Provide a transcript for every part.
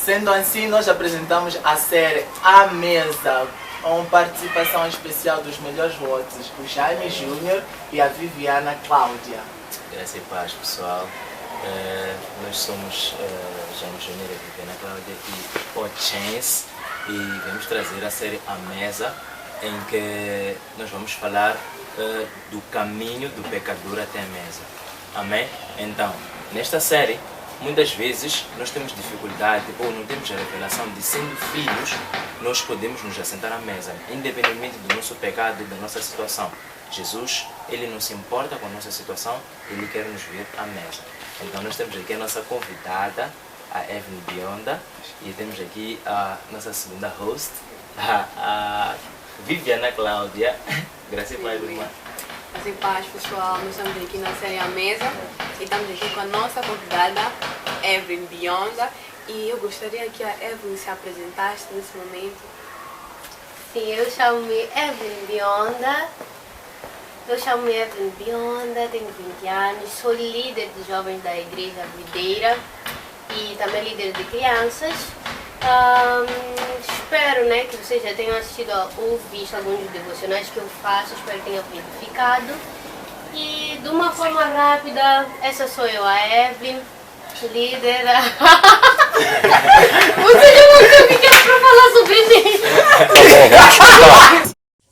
Sendo assim, nós apresentamos a série A Mesa, com participação especial dos melhores votos, o Jaime Júnior e a Viviana Cláudia. Graças e paz, pessoal. Nós somos Jaime Júnior e Viviana Cláudia e o Chance, e vamos trazer a série A Mesa, em que nós vamos falar do caminho do pecador até a mesa. Amém? Então, nesta série, muitas vezes nós temos dificuldade ou não temos a revelação de, sendo filhos, nós podemos nos assentar à mesa, independentemente do nosso pecado, da nossa situação. Jesus, Ele não se importa com a nossa situação, Ele quer nos ver à mesa. Então nós temos aqui a nossa convidada, a Evelyn Bionda, e temos aqui a nossa segunda host, a Viviana Cláudia. Graças a Deus, irmã. Graças e paz, pessoal. Nós estamos aqui na série A Mesa e estamos aqui com a nossa convidada, Evelyn Bionda. E eu gostaria que a Evelyn se apresentasse nesse momento. Sim, eu chamo-me Evelyn Bionda. Tenho 20 anos, sou líder de jovens da Igreja Videira e também líder de crianças. Espero, que vocês já tenham assistido ou visto alguns dos devocionais que eu faço, espero que tenham identificado. E de uma forma rápida, essa sou eu, a Evelyn, líder. Você já não sabe o que é para falar sobre mim.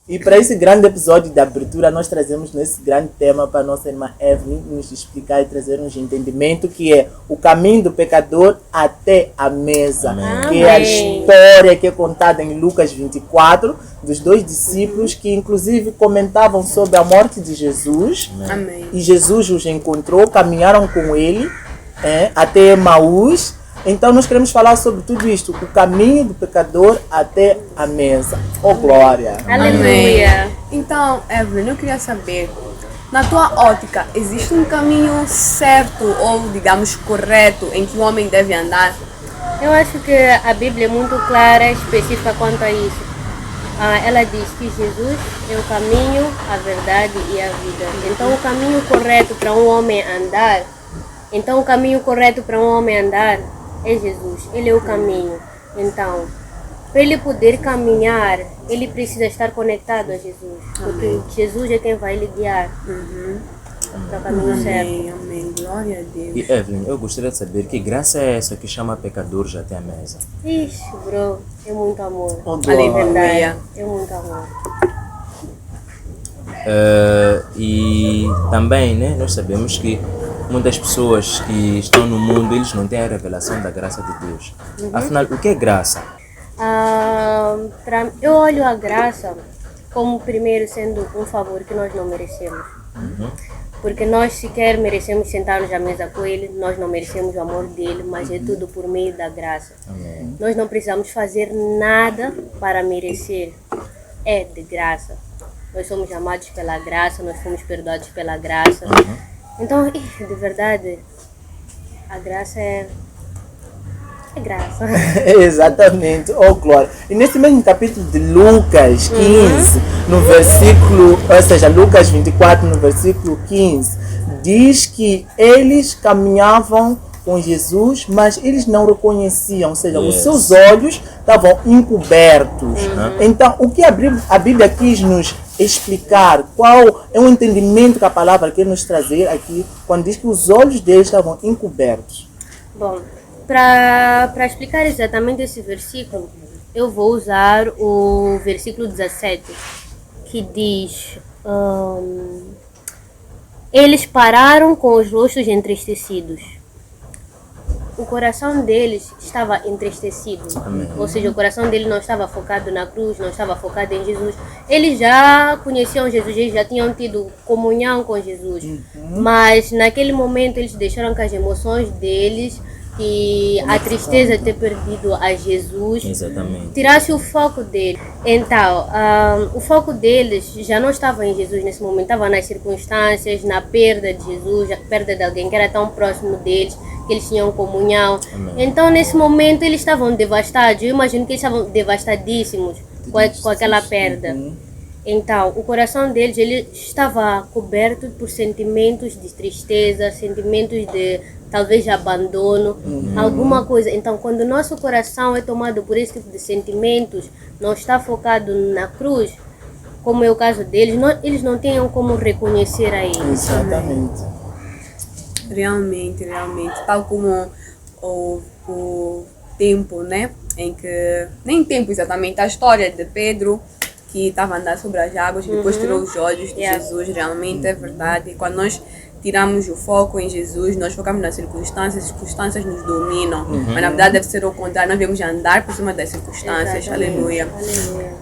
E para esse grande episódio de abertura, nós trazemos nesse grande tema para a nossa irmã Evelyn nos explicar e trazer um entendimento que é o caminho do pecador até a mesa. Amém. Que é a história que é contada em Lucas 24, dos dois discípulos que inclusive comentavam sobre a morte de Jesus. Amém. E Jesus os encontrou, caminharam com ele até Emaús. Então nós queremos falar sobre tudo isto, o caminho do pecador até a mesa. Oh, glória! Aleluia! Então, Evelyn, eu queria saber, na tua ótica, existe um caminho certo ou, digamos, correto em que o homem deve andar? Eu acho que a Bíblia é muito clara e específica quanto a isso. Ela diz que Jesus é o caminho, a verdade e a vida. Então o caminho correto para um homem andar, é Jesus, Ele é o caminho. Então, para ele poder caminhar, ele precisa estar conectado a Jesus. Porque Jesus é quem vai lhe guiar para o caminho certo. Amém, glória a Deus. E Evelyn, eu gostaria de saber que graça é essa que chama pecadores até a mesa? Ixi, bro, é muito amor. Oh, É glória! verdade, é muito amor. E também, nós sabemos que muitas pessoas que estão no mundo, eles não têm a revelação da graça de Deus. Afinal, o que é graça? Eu olho a graça como primeiro sendo um favor que nós não merecemos. Porque nós sequer merecemos sentar-nos à mesa com Ele, nós não merecemos o amor dEle, mas é tudo por meio da graça. Amém. Nós não precisamos fazer nada para merecer, é de graça. Nós somos amados pela graça, nós fomos perdoados pela graça. Então, de verdade, a graça é graça. Exatamente, oh glória. E nesse mesmo capítulo de Lucas 15, no versículo, ou seja, Lucas 24, no versículo 15, diz que eles caminhavam com Jesus, mas eles não reconheciam, ou seja, os seus olhos estavam encobertos. Então, o que a Bíblia quis nos explicar, qual é o entendimento que a palavra quer nos trazer aqui, quando diz que os olhos deles estavam encobertos? Bom, para explicar exatamente esse versículo, eu vou usar o versículo 17, que diz: eles pararam com os rostos entristecidos. O coração deles estava entristecido. Amém. Ou seja, o coração deles não estava focado na cruz, não estava focado em Jesus. Eles já conheciam Jesus, eles já tinham tido comunhão com Jesus. Mas naquele momento eles deixaram que as emoções deles e a tristeza de ter perdido a Jesus tirasse o foco deles. Então, o foco deles já não estava em Jesus nesse momento, estava nas circunstâncias, na perda de Jesus, a perda de alguém que era tão próximo deles, que eles tinham comunhão. Então, nesse momento, eles estavam devastados. Eu imagino que eles estavam devastadíssimos com aquela perda. Então, o coração deles ele estava coberto por sentimentos de tristeza, sentimentos de talvez abandono, alguma coisa. Então, quando o nosso coração é tomado por esse tipo de sentimentos, não está focado na cruz, como é o caso deles, eles não tinham como reconhecer a ele. Exatamente. Realmente, realmente. Tal como o tempo, né? Em que. Nem tempo exatamente, a história de Pedro, que estava andando sobre as águas e depois tirou os olhos de Jesus, realmente é verdade. Quando nós tiramos o foco em Jesus, nós focamos nas circunstâncias, as circunstâncias nos dominam. Mas na verdade deve ser o contrário, nós devemos andar por cima das circunstâncias. Exatamente. Aleluia.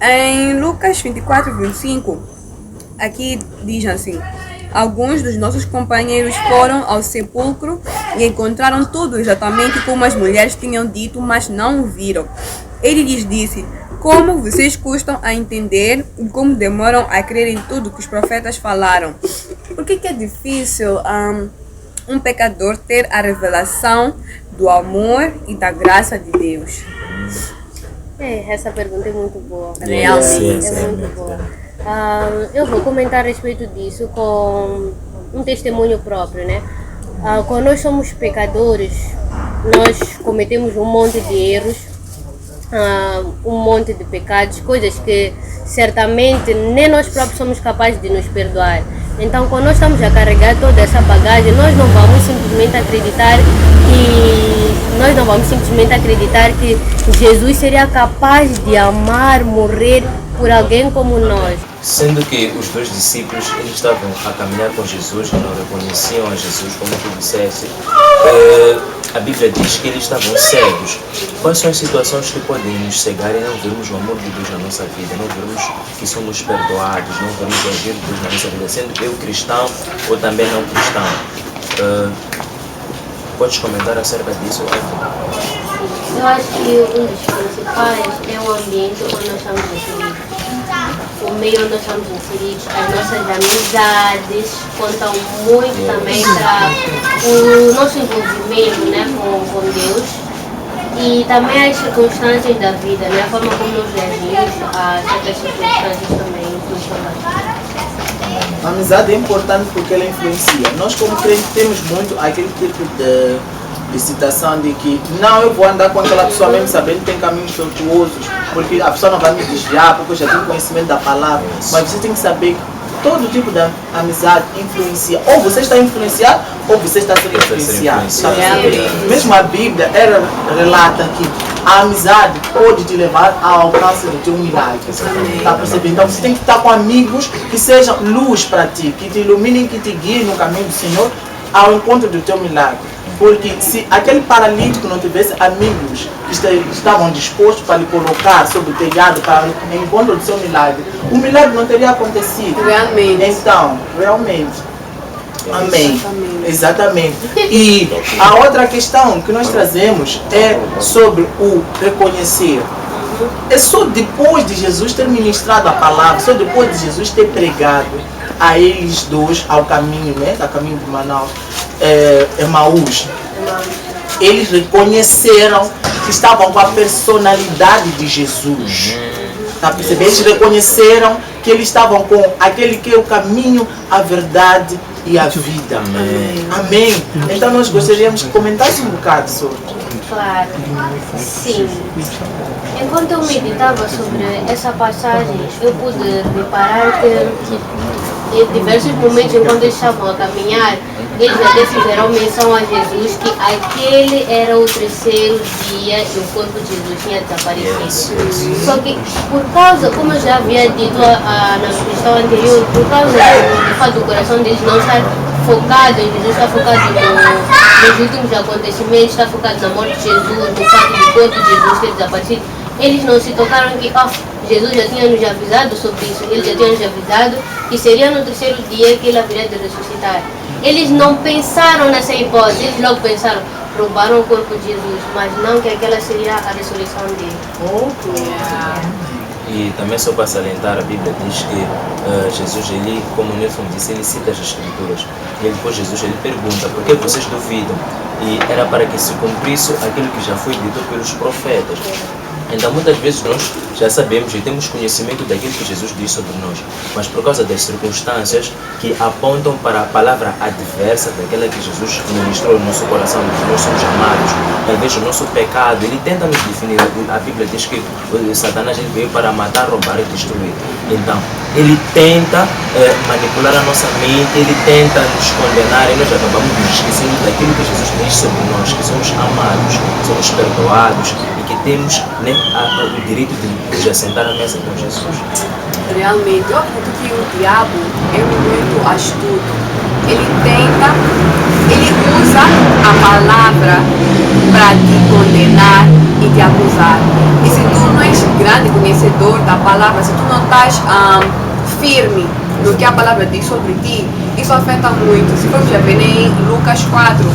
Em Lucas 24, 25, aqui diz assim: alguns dos nossos companheiros foram ao sepulcro e encontraram tudo exatamente como as mulheres tinham dito, mas não o viram. Ele lhes disse: como vocês custam a entender e como demoram a crer em tudo que os profetas falaram. Por que é difícil um pecador ter a revelação do amor e da graça de Deus? Essa pergunta é muito boa. Realmente. É muito boa. Eu vou comentar a respeito disso com um testemunho próprio, né? Quando nós somos pecadores, nós cometemos um monte de erros, um monte de pecados, coisas que certamente nem nós próprios somos capazes de nos perdoar. Então, quando nós estamos a carregar toda essa bagagem, nós não vamos simplesmente acreditar que Jesus seria capaz de amar, morrer por alguém como nós. Sendo que os dois discípulos eles estavam a caminhar com Jesus e não reconheciam a Jesus, como tu disseste, a Bíblia diz que eles estavam cegos. Quais são as situações que podem nos cegar e não vermos o amor de Deus na nossa vida, não vermos que somos perdoados, não vermos o agir de Deus na nossa vida, sendo eu cristão ou também não cristão? Podes comentar acerca disso? Eu acho que um dos principais é o ambiente onde nós estamos inseridos. O meio onde nós estamos inseridos, as nossas amizades contam muito também para o nosso envolvimento, né, com Deus, e também as circunstâncias da vida, né, a forma como nós reagimos a certas circunstâncias também influenciam bastante. A amizade é importante porque ela influencia. Nós como crentes temos muito aquele tipo de situação de que não, eu vou andar com aquela pessoa mesmo sabendo que tem caminhos tortuosos, porque a pessoa não vai me desviar, porque eu já tenho conhecimento da palavra. Mas você tem que saber que todo tipo de amizade influencia. Ou você está influenciado, ou você está sendo influenciado. Mesmo a Bíblia relata que a amizade pode te levar ao alcance do teu milagre. Está percebendo? Então você tem que estar com amigos que sejam luz para ti, que te iluminem, que te guiem no caminho do Senhor ao encontro do teu milagre. Porque se aquele paralítico não tivesse amigos que estavam dispostos para lhe colocar sobre o telhado para o encontro do seu milagre, o milagre não teria acontecido. Realmente. Então, realmente. Amém. Exatamente. E a outra questão que nós trazemos é sobre o reconhecer. É só depois de Jesus ter ministrado a palavra, só depois de Jesus ter pregado a eles dois ao caminho, né, a caminho de Manaus, Emaús, eles reconheceram que estavam com a personalidade de Jesus. Tá percebendo? Eles reconheceram que eles estavam com aquele que é o caminho, a verdade e a vida. Amém. Então nós gostaríamos que comentasse um bocado sobre. Claro, sim. Enquanto eu meditava sobre essa passagem, eu pude reparar que em diversos momentos, enquanto eles estavam a caminhar, eles até fizeram menção a Jesus que aquele era o terceiro dia e o corpo de Jesus tinha desaparecido. Só que por causa, como eu já havia dito na questão anterior, por causa do fato do coração deles não estar focado em Jesus, está focado nos últimos acontecimentos, está focado na morte de Jesus, no fato do corpo de Jesus ter desaparecido, eles não se tocaram que Jesus já tinha nos avisado sobre isso, ele já tinha nos avisado que seria no terceiro dia que ele haveria de ressuscitar. Eles não pensaram nessa hipótese, eles logo pensaram, roubaram o corpo de Jesus, mas não que aquela seria a ressurreição dele. E também só para salientar, a Bíblia diz que Jesus, como o Nelson disse, ele cita as Escrituras. E depois Jesus ele pergunta, por que vocês duvidam? e era para que se cumprisse aquilo que já foi dito pelos profetas. Então muitas vezes nós já sabemos e temos conhecimento daquilo que Jesus diz sobre nós, mas por causa das circunstâncias que apontam para a palavra adversa daquela que Jesus ministrou no nosso coração, que nós somos amados, talvez o nosso pecado, ele tenta nos definir. A Bíblia diz que Satanás ele veio para matar, roubar e destruir. Então, ele tenta manipular a nossa mente, ele tenta nos condenar e nós acabamos nos esquecendo daquilo que Jesus diz sobre nós, que somos amados, somos perdoados e que temos, né, o direito de assentar à mesa com Jesus. Realmente, eu acredito que o diabo é muito astuto. Ele usa a palavra para te condenar e te acusar. E se tu não és grande conhecedor da palavra, se tu não estás firme no que a palavra diz sobre ti, isso afeta muito. Se formos já ver em Lucas 4,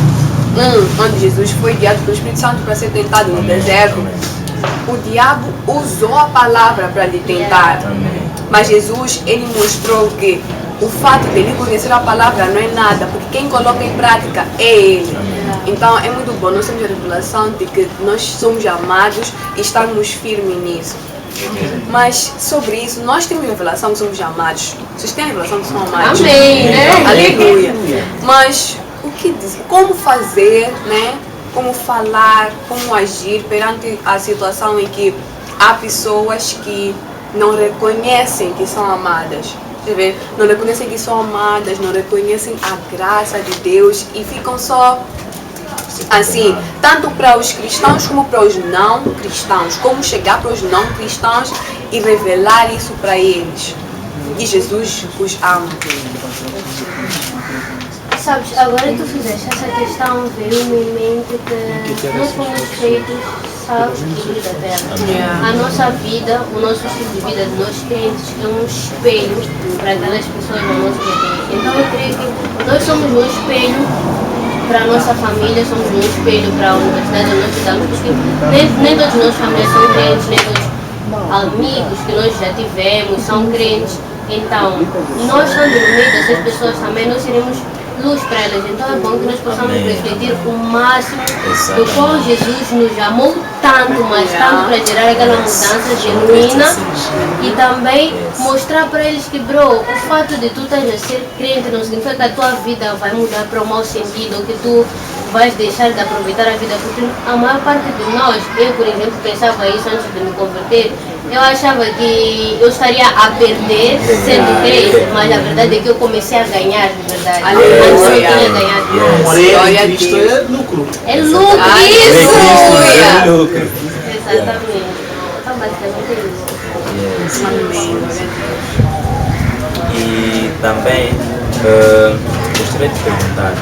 onde Jesus foi guiado pelo Espírito Santo para ser tentado no deserto, o diabo usou a palavra para lhe tentar. Mas Jesus, ele mostrou que o fato de ele conhecer a palavra não é nada, porque quem coloca em prática é ele. Então é muito bom nós temos a revelação de que nós somos amados e estarmos firmes nisso. Mas sobre isso, nós temos a revelação que somos amados. Vocês têm a revelação que são amados? Amém, né? Aleluia. Mas o que dizer? Como fazer, né? Como falar, como agir perante a situação em que há pessoas que não reconhecem que são amadas. Não reconhecem que são amadas, não reconhecem a graça de Deus e ficam só assim, tanto para os cristãos como para os não cristãos. Como chegar para os não cristãos e revelar isso para eles. E Jesus os ama. Sabes, agora tu fizeste essa questão, veio-me em mente que nós fomos feitos sal e luz da terra. A nossa vida, o nosso estilo de vida de nós crentes é um espelho para aquelas pessoas no nosso meio. Então eu creio que nós somos um espelho para a nossa família, somos um espelho para a universidade onde nós estudamos, porque nem todos os nossos famílias são crentes, nem todos os amigos que nós já tivemos são crentes. Então, nós estando no meio dessas pessoas também, nós seremos luz para elas. Então é bom que nós possamos refletir o máximo do qual Jesus nos amou tanto, mas tanto para gerar aquela mudança genuína e também mostrar para eles que, bro, o fato de tu estás a ser crente não significa que a tua vida vai mudar para o mau sentido, ou que tu vais deixar de aproveitar a vida, porque a maior parte de nós, eu por exemplo pensava isso antes de me converter, eu achava que eu estaria a perder sendo crente, mas a verdade é que eu comecei a ganhar de verdade. Antes eu tinha ganhado. Glória a Cristo é lucro. É lucro, isso! É lucro. Exatamente. Então basicamente é isso. E também gostaria de perguntar,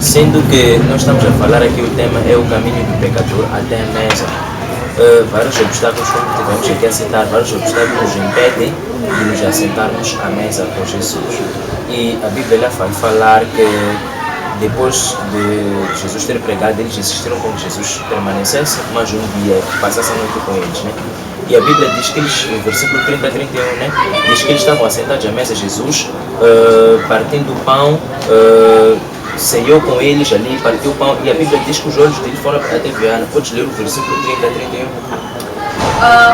sendo que nós estamos a falar aqui, o tema é o caminho do pecador até a mesa. Vários obstáculos, como tivemos aqui a citar, vários obstáculos nos impedem de nos assentarmos à mesa com Jesus. E a Bíblia vai falar que depois de Jesus ter pregado, eles insistiram com que Jesus permanecesse mais um dia, passasse a noite com eles, né? E a Bíblia diz que eles, no versículo 30 a 31, né? Diz que eles estavam assentados à mesa, Jesus partindo o pão, ceiou com eles ali, partiu o pão, e a Bíblia diz que os olhos dele foram até Viana. Podes ler o versículo 30 a 31?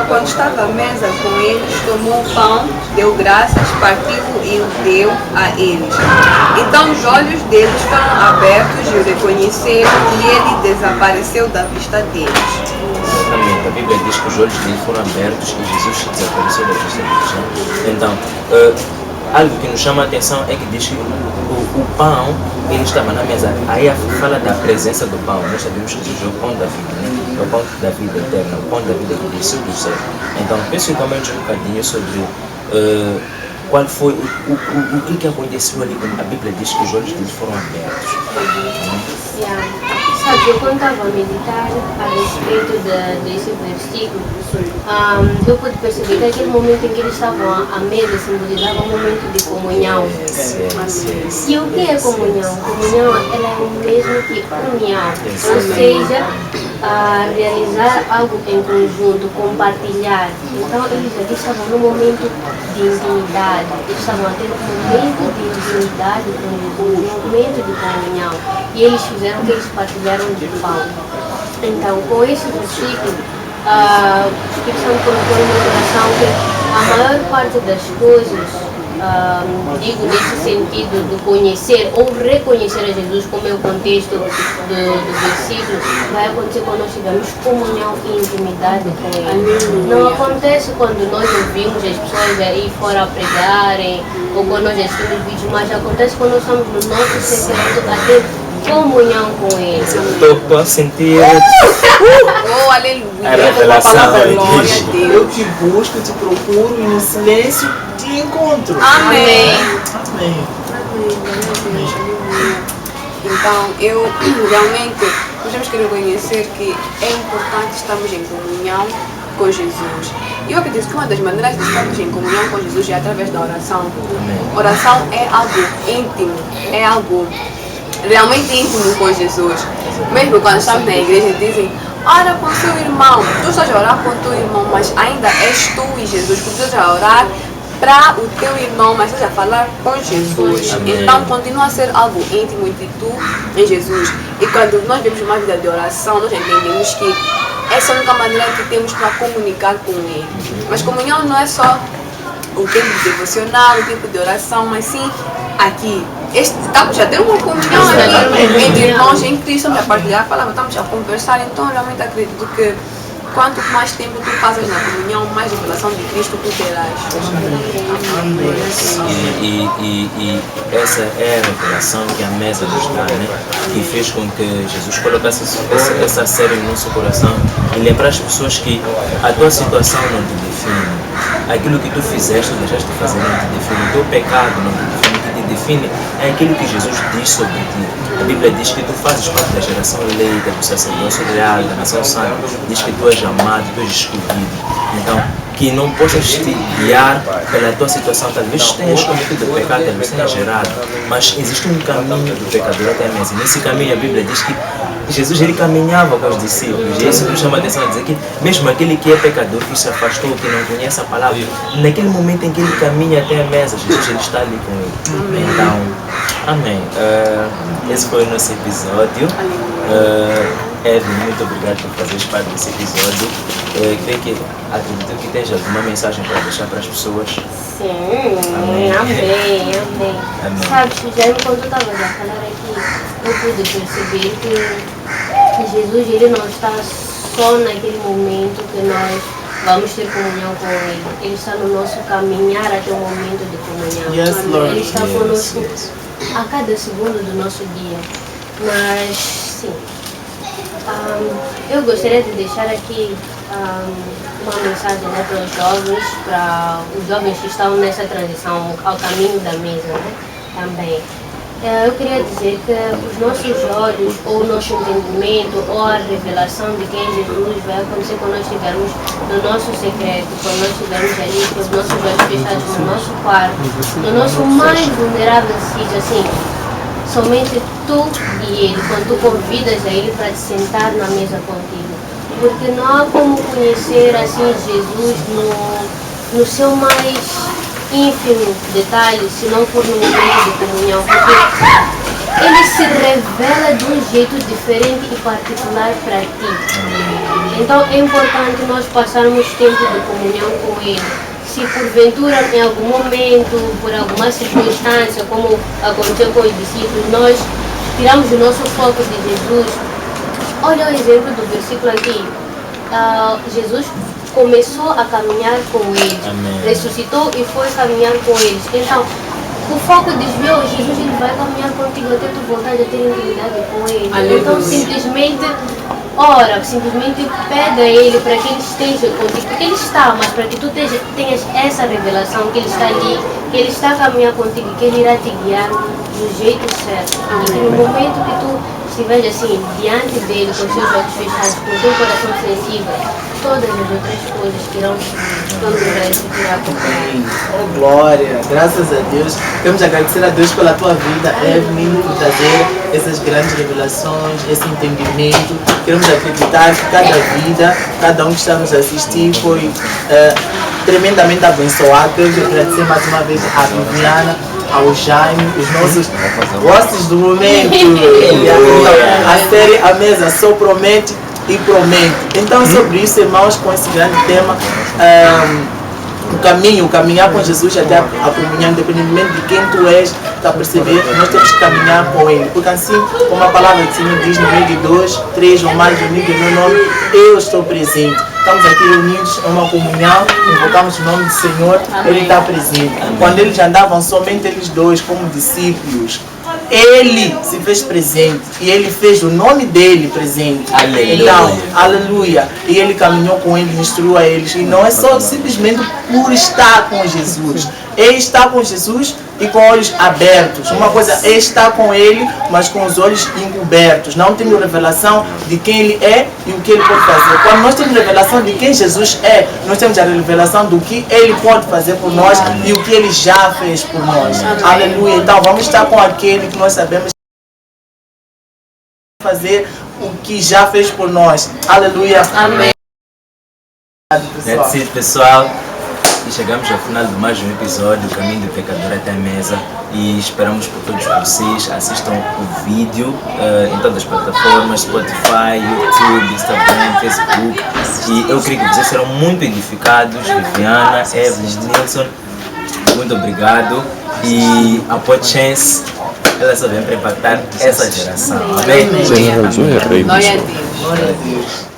Quando estava à mesa com eles, tomou o pão, deu graças, partiu e o deu a eles. Então os olhos deles foram abertos e o reconheceram e ele desapareceu da vista deles. Exatamente, a Bíblia diz que os olhos deles foram abertos e Jesus desapareceu da vista deles, né? Então, algo que nos chama a atenção é que diz que o pão, ele estava na mesa. Aí fala da presença do pão. Nós sabemos que Jesus é o pão da vida, né? É o pão da vida eterna, o pão da vida que desceu do céu. Então, penso comente um bocadinho sobre qual foi, o que aconteceu ali quando a Bíblia diz que os olhos deles foram abertos. Sabe, eu quando estava a meditar a respeito desse versículo, eu pude perceber que aquele momento em que eles estavam à mesa simbolizava um momento de comunhão. E o que é comunhão? Comunhão ela é o mesmo que união, ou seja, a realizar algo em conjunto, compartilhar. Então eles aqui estavam num momento de intimidade, eles estavam a ter um momento de intimidade com Jesus, um momento de comunhão. E eles fizeram o que eles partilharam de pão. Então, com esse versículo, o Espírito Santo colocou no meu coração que a maior parte das coisas, digo nesse sentido de conhecer ou reconhecer a Jesus, como é o contexto do versículo, vai acontecer quando nós tivermos comunhão e intimidade com Ele. Não acontece quando nós ouvimos as pessoas aí fora pregarem ou quando nós assistimos vídeos, mas acontece quando nós estamos no nosso secreto a ter comunhão com Ele. Estou a sentir Oh, aleluia. a revelação. Glória a Deus. Eu te busco, te procuro e no silêncio te encontro. Amém. Amém. Então, eu realmente, nós temos que reconhecer que é importante estarmos em comunhão com Jesus. Eu acredito que uma das maneiras de estarmos em comunhão com Jesus é através da oração. Oração é algo íntimo, é algo realmente íntimo com Jesus. Mesmo quando estamos na igreja dizem, ora com o seu irmão. Tu estás a orar com o teu irmão, mas ainda és tu e Jesus, porque tu estás a orar para o teu irmão, mas estás a falar com Jesus. Amém. Então continua a ser algo íntimo entre tu e Jesus. E quando nós vemos uma vida de oração, nós entendemos que essa é a única maneira que temos para comunicar com Ele. Mas comunhão não é só o tempo de devocional, o tempo de oração, mas sim aqui. Já temos uma comunhão aqui entre irmãos em Cristo, estamos a partilhar a palavra, estamos a conversar, então eu realmente acredito que quanto mais tempo tu passas na comunhão, mais revelação de Cristo tu terás. E essa é a revelação que a mesa nos dá, né? Que fez com que Jesus colocasse essa série no nosso coração e lembrar as pessoas que a tua situação não te define. Aquilo que tu fizeste, deixaste de fazer não te define. O teu pecado não te define. O que te define é aquilo que Jesus diz sobre ti. A Bíblia diz que tu fazes parte da geração eleita, do sacerdócio real, da nação santa. Diz que tu és amado, tu és escolhido. Então, que não possas te guiar pela tua situação. Talvez tenhas cometido pecado, talvez tenhas gerado, mas existe um caminho do pecador até a mesa. Nesse caminho a Bíblia diz que Jesus ele caminhava com os discípulos. E isso nos chama a atenção a dizer que mesmo aquele que é pecador, que se afastou, que não conhece a palavra, naquele momento em que ele caminha até a mesa, Jesus ele está ali com ele. Então, amém. Esse foi o nosso episódio. Evelyn, muito obrigado por fazeres parte desse episódio. Acredito que tens alguma mensagem para deixar para as pessoas. Sim, amém. Sabe, já quando eu estava a falar aqui, eu pude perceber que Jesus ele não está só naquele momento que nós vamos ter comunhão com Ele. Ele está no nosso caminhar até o momento de comunhão. Yes, Lord. Ele está conosco a cada segundo do nosso dia. Mas, sim, eu gostaria de deixar aqui uma mensagem, né, para os jovens que estão nessa transição ao caminho da mesa, né, também. Eu queria dizer que os nossos olhos, ou o nosso entendimento, ou a revelação de quem Jesus vai acontecer quando nós estivermos no nosso secreto, quando nós estivermos ali com os nossos olhos fechados no nosso quarto, no nosso mais vulnerável sítio, assim, somente tu e Ele, quando tu convidas a Ele para te sentar na mesa contigo. Porque não há como conhecer assim Jesus no seu mais ínfimo detalhe, se não for no momento de comunhão, porque Ele se revela de um jeito diferente e particular para ti. Então é importante nós passarmos tempo de comunhão com Ele. Se porventura em algum momento, por alguma circunstância, como aconteceu com os discípulos, nós tiramos o nosso foco de Jesus. Olha o exemplo do versículo aqui. Jesus começou a caminhar com eles, ressuscitou e foi caminhar com eles. Então, o foco desviou, Jesus ele vai caminhar contigo até tu voltar a ter intimidade com ele. Aleluia. Então, simplesmente ora, simplesmente pede a Ele para que Ele esteja contigo, porque Ele está, mas para que tu tenhas essa revelação que Ele está ali, que Ele está a caminhar contigo, que Ele irá te guiar do jeito certo. E no momento que tu estiveres assim, diante dEle, com os seus olhos fechados, com o teu coração sensível, todas as outras coisas que irão quando o resto irá acontecer. Oh, glória! Graças a Deus. Queremos agradecer a Deus pela tua vida, Evelyn, por trazer essas grandes revelações, esse entendimento queremos acreditar que cada vida, cada um que está nos assistir foi tremendamente abençoado. Quero agradecer mais uma vez à Viviana, ao Jaime, os nossos gostos do momento. A série A Mesa só promete e promete. Então, sobre isso, irmãos, com esse grande tema, o caminhar com Jesus até a comunhão, independentemente de quem tu és, está a perceber, nós temos que caminhar com Ele. Porque assim, como a palavra do Senhor diz, no meio de 2, 3 ou mais unidos em meu nome, eu estou presente. Estamos aqui reunidos em uma comunhão, invocamos o nome do Senhor, Ele está presente. Quando eles andavam somente eles dois como discípulos, Ele se fez presente e Ele fez o nome dele presente. Aleluia. Então, aleluia. E Ele caminhou com eles, instruiu a eles. E não é só simplesmente por estar com Jesus. Ele está com Jesus e com olhos abertos. Uma coisa é estar com Ele, mas com os olhos encobertos. Não temos revelação de quem Ele é e o que Ele pode fazer. Quando nós temos revelação de quem Jesus é, nós temos a revelação do que Ele pode fazer por nós e o que Ele já fez por nós. Aleluia. Então vamos estar com aquele que nós sabemos fazer o que já fez por nós. Aleluia. Amém. That's it, pessoal. E chegamos ao final de mais um episódio do Caminho do Pecador até a Mesa. E esperamos por todos vocês. Assistam o vídeo em todas as plataformas: Spotify, YouTube, Instagram, Facebook. E eu creio que vocês serão muito edificados. Viviana, Evelyn, Nilson, muito obrigado. E a Potchance, ela só vem para impactar essa geração. Amém? Glória a Deus. Glória a Deus.